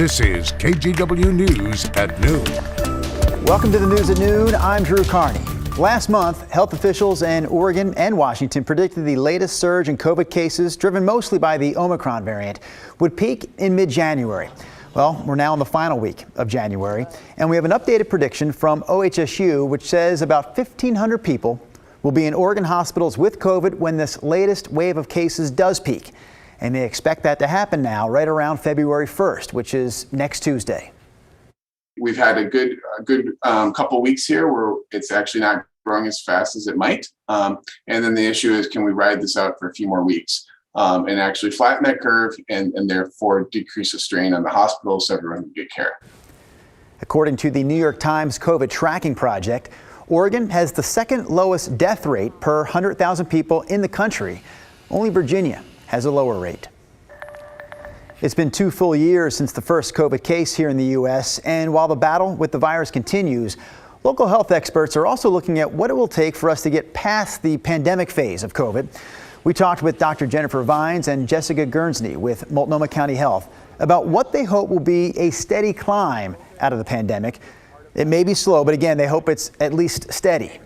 This is KGW News at noon. Welcome to the News at Noon. I'm Drew Carney. Last month, health officials in Oregon and Washington predicted the latest surge in COVID cases, driven mostly by the Omicron variant, would peak in mid-January. Well, we're now in the final week of January, and we have an updated prediction from OHSU, which says about 1,500 people will be in Oregon hospitals with COVID when this latest wave of cases does peak. And they expect that to happen now right around February 1st, which is next Tuesday. We've had a good couple weeks here where it's actually not growing as fast as it might. And then the issue is, can we ride this out for a few more weeks and actually flatten that curve and therefore decrease the strain on the hospitals so everyone can get care. According to the New York Times COVID tracking project, Oregon has the second lowest death rate per 100,000 people in the country. Only Virginia has a lower rate. It's been 2 full years since the first COVID case here in the U.S., and while the battle with the virus continues, local health experts are also looking at what it will take for us to get past the pandemic phase of COVID. We talked with Dr. Jennifer Vines and Jessica Guernsey with Multnomah County Health about what they hope will be a steady climb out of the pandemic. It may be slow, but again, they hope it's at least steady.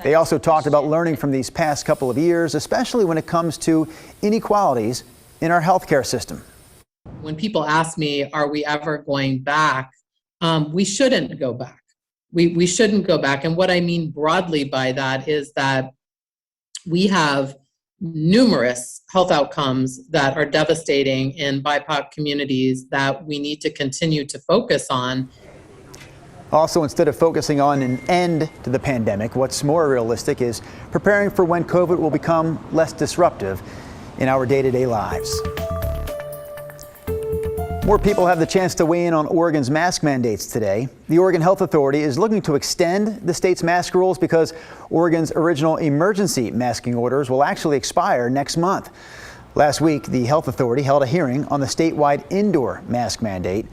They also talked about learning from these past couple of years, especially when it comes to inequalities in our healthcare system. When people ask me, are we ever going back? We shouldn't go back. We shouldn't go back. And what I mean broadly by that is that we have numerous health outcomes that are devastating in BIPOC communities that we need to continue to focus on. Also, instead of focusing on an end to the pandemic, what's more realistic is preparing for when COVID will become less disruptive in our day-to-day lives. More people have the chance to weigh in on Oregon's mask mandates today. The Oregon Health Authority is looking to extend the state's mask rules because Oregon's original emergency masking orders will actually expire next month. Last week, the Health Authority held a hearing on the statewide indoor mask mandate.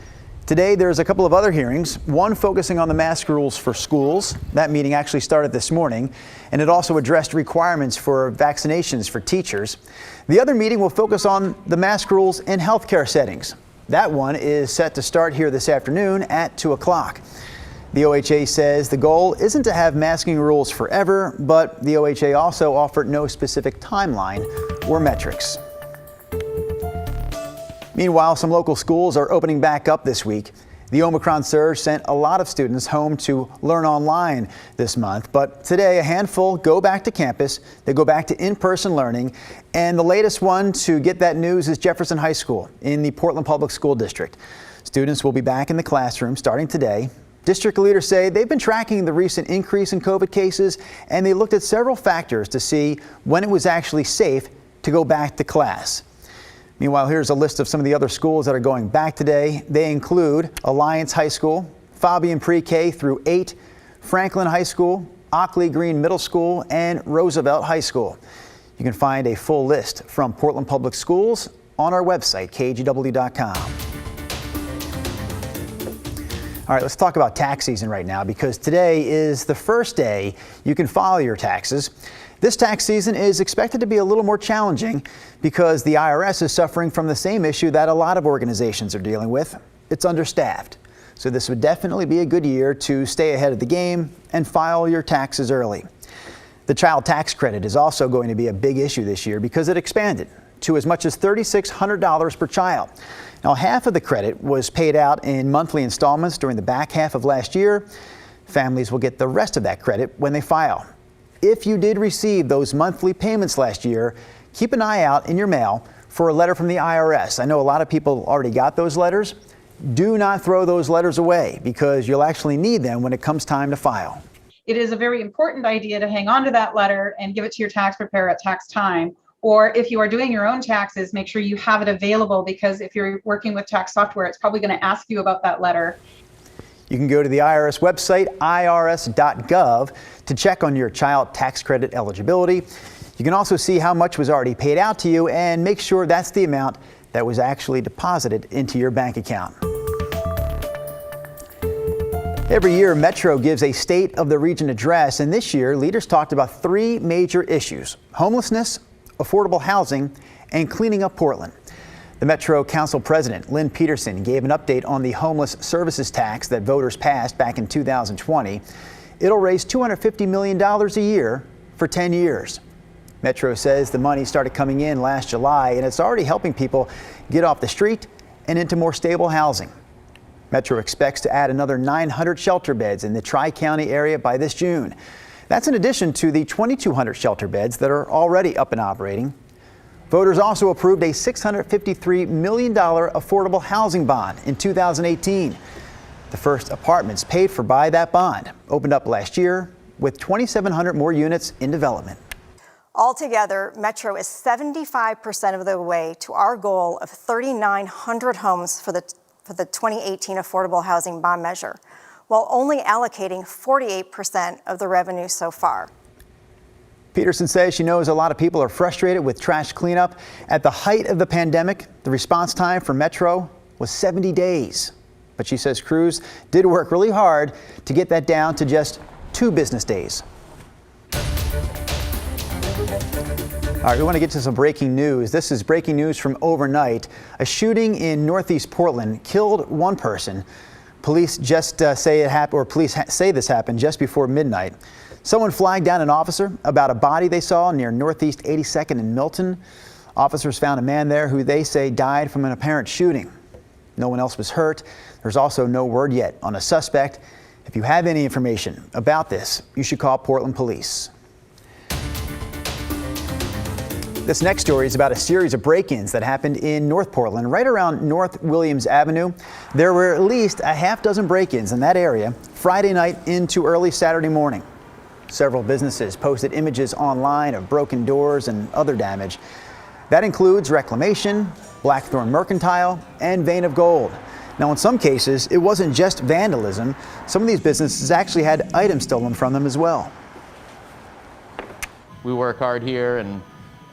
Today, there's a couple of other hearings, one focusing on the mask rules for schools. That meeting actually started this morning, and it also addressed requirements for vaccinations for teachers. The other meeting will focus on the mask rules in healthcare settings. That one is set to start here this afternoon at 2 o'clock. The OHA says the goal isn't to have masking rules forever, but the OHA also offered no specific timeline or metrics. Meanwhile, some local schools are opening back up this week. The Omicron surge sent a lot of students home to learn online this month, but today a handful go back to campus. They go back to in-person learning, and the latest one to get that news is Jefferson High School in the Portland Public School District. Students will be back in the classroom starting today. District leaders say they've been tracking the recent increase in COVID cases, and they looked at several factors to see when it was actually safe to go back to class. Meanwhile, here's a list of some of the other schools that are going back today. They include Alliance High School, Fabian Pre-K through 8, Franklin High School, Ockley Green Middle School, and Roosevelt High School. You can find a full list from Portland Public Schools on our website, kgw.com. All right, let's talk about tax season right now, because today is the first day you can file your taxes. This tax season is expected to be a little more challenging because the IRS is suffering from the same issue that a lot of organizations are dealing with. It's understaffed. So this would definitely be a good year to stay ahead of the game and file your taxes early. The child tax credit is also going to be a big issue this year because it expanded to as much as $3,600 per child. Now, half of the credit was paid out in monthly installments during the back half of last year. Families will get the rest of that credit when they file. If you did receive those monthly payments last year, keep an eye out in your mail for a letter from the IRS. I know a lot of people already got those letters. Do not throw those letters away because you'll actually need them when it comes time to file. It is a very important idea to hang on to that letter and give it to your tax preparer at tax time. Or if you are doing your own taxes, make sure you have it available, because if you're working with tax software, it's probably going to ask you about that letter. You can go to the IRS website, irs.gov, to check on your child tax credit eligibility. You can also see how much was already paid out to you and make sure that's the amount that was actually deposited into your bank account. Every year, Metro gives a State of the Region address, and this year, leaders talked about 3 major issues: homelessness, affordable housing, and cleaning up Portland. The Metro Council President, Lynn Peterson, gave an update on the homeless services tax that voters passed back in 2020. It'll raise $250 million a year for 10 years. Metro says the money started coming in last July, and it's already helping people get off the street and into more stable housing. Metro expects to add another 900 shelter beds in the Tri-County area by this June. That's in addition to the 2,200 shelter beds that are already up and operating. Voters also approved a $653 million affordable housing bond in 2018. The first apartments paid for by that bond opened up last year, with 2,700 more units in development. Altogether, Metro is 75% of the way to our goal of 3,900 homes for the 2018 affordable housing bond measure, while only allocating 48% of the revenue so far. Peterson says she knows a lot of people are frustrated with trash cleanup. At the height of the pandemic, the response time for Metro was 70 days. But she says crews did work really hard to get that down to just 2 business days. All right, we want to get to some breaking news. This is breaking news from overnight. A shooting in Northeast Portland killed one person. Police just say it happened, or police say this happened just before midnight. Someone flagged down an officer about a body they saw near Northeast 82nd and Milton. Officers found a man there who they say died from an apparent shooting. No one else was hurt. There's also no word yet on a suspect. If you have any information about this, you should call Portland Police. This next story is about a series of break-ins that happened in North Portland, right around North Williams Avenue. There were at least a half dozen break-ins in that area Friday night into early Saturday morning. Several businesses posted images online of broken doors and other damage. That includes Reclamation, Blackthorn Mercantile, and Vein of Gold. Now, in some cases, it wasn't just vandalism. Some of these businesses actually had items stolen from them as well. We work hard here, and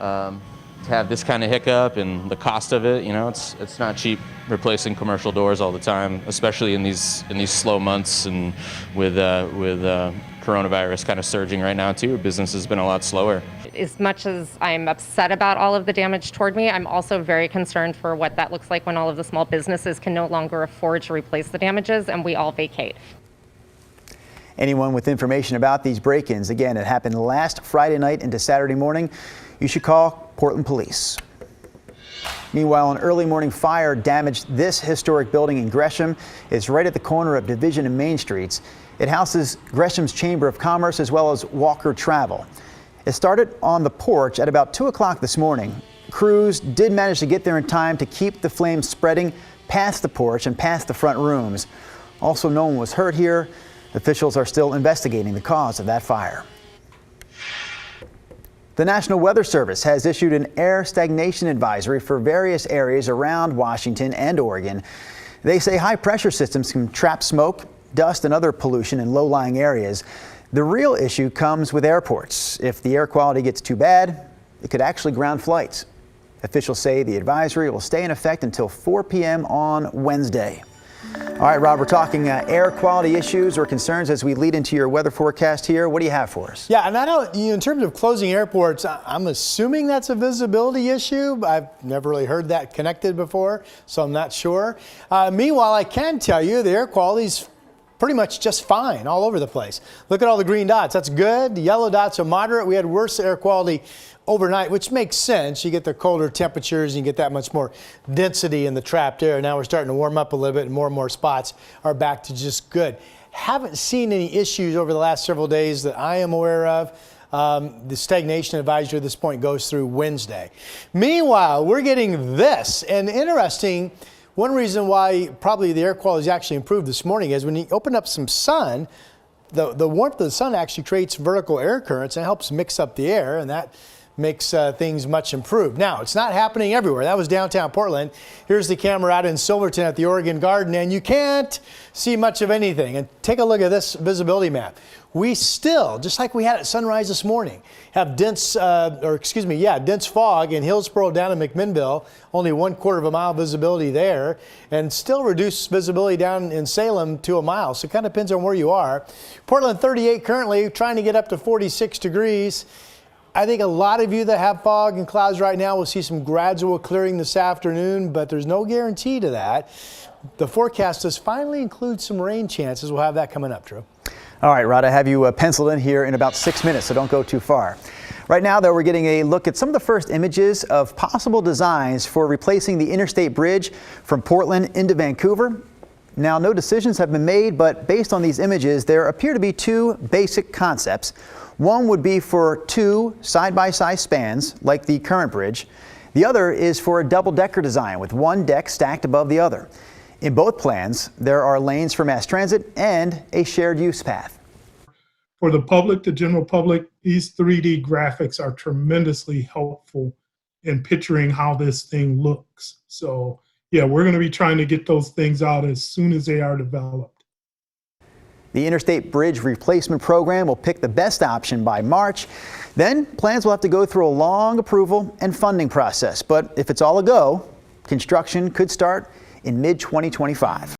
to have this kind of hiccup and the cost of it, you know, it's not cheap replacing commercial doors all the time, especially in these slow months, and with coronavirus kind of surging right now too. Business has been a lot slower. As much as I'm upset about all of the damage toward me, I'm also very concerned for what that looks like when all of the small businesses can no longer afford to replace the damages and we all vacate. Anyone with information about these break-ins, again, it happened last Friday night into Saturday morning, you should call Portland Police. Meanwhile, an early morning fire damaged this historic building in Gresham. It's right at the corner of Division and Main Streets. It houses Gresham's Chamber of Commerce as well as Walker Travel. It started on the porch at about 2 o'clock this morning. Crews did manage to get there in time to keep the flames spreading past the porch and past the front rooms. Also, no one was hurt here. Officials are still investigating the cause of that fire. The National Weather Service has issued an air stagnation advisory for various areas around Washington and Oregon. They say high pressure systems can trap smoke, dust, and other pollution in low-lying areas. The real issue comes with airports. If the air quality gets too bad, it could actually ground flights. Officials say the advisory will stay in effect until 4 p.m. on Wednesday. All right, Rob, we're talking air quality issues or concerns as we lead into your weather forecast here. What do you have for us? Yeah, and I don't, in terms of closing airports, I'm assuming that's a visibility issue. I've never really heard that connected before, so I'm not sure. Meanwhile, I can tell you the air quality's pretty much just fine all over the place. Look at all the green dots. That's good. The yellow dots are moderate. We had worse air quality overnight, which makes sense. You get the colder temperatures and you get that much more density in the trapped air. Now we're starting to warm up a little bit and more spots are back to just good. Haven't seen any issues over the last several days that I am aware of. The stagnation advisory at this point goes through Wednesday. Meanwhile, we're getting this, and interesting, one reason why probably the air quality has actually improved this morning is when you open up some sun, the warmth of the sun actually creates vertical air currents and helps mix up the air, and that makes things much improved. Now, it's not happening everywhere. That was downtown Portland. Here's the camera out in Silverton at the Oregon Garden, and you can't see much of anything. And take a look at this visibility map. We still, just like we had at sunrise this morning, have dense fog in Hillsborough down in McMinnville, only 1/4 of a mile visibility there, and still reduced visibility down in Salem to a mile. So it kind of depends on where you are. Portland 38 currently, trying to get up to 46 degrees. I think a lot of you that have fog and clouds right now will see some gradual clearing this afternoon, but there's no guarantee to that. The forecast does finally include some rain chances. We'll have that coming up, Drew. All right, Rod, I have you penciled in here in about 6 minutes, so don't go too far. Right now, though, we're getting a look at some of the first images of possible designs for replacing the interstate bridge from Portland into Vancouver. Now, no decisions have been made, but based on these images, there appear to be two basic concepts. One would be for two side-by-side spans, like the current bridge. The other is for a double-decker design with one deck stacked above the other. In both plans, there are lanes for mass transit and a shared use path. For the public, the general public, these 3D graphics are tremendously helpful in picturing how this thing looks. So yeah, we're going to be trying to get those things out as soon as they are developed. The Interstate Bridge Replacement Program will pick the best option by March. Then plans will have to go through a long approval and funding process. But if it's all a go, construction could start in mid-2025.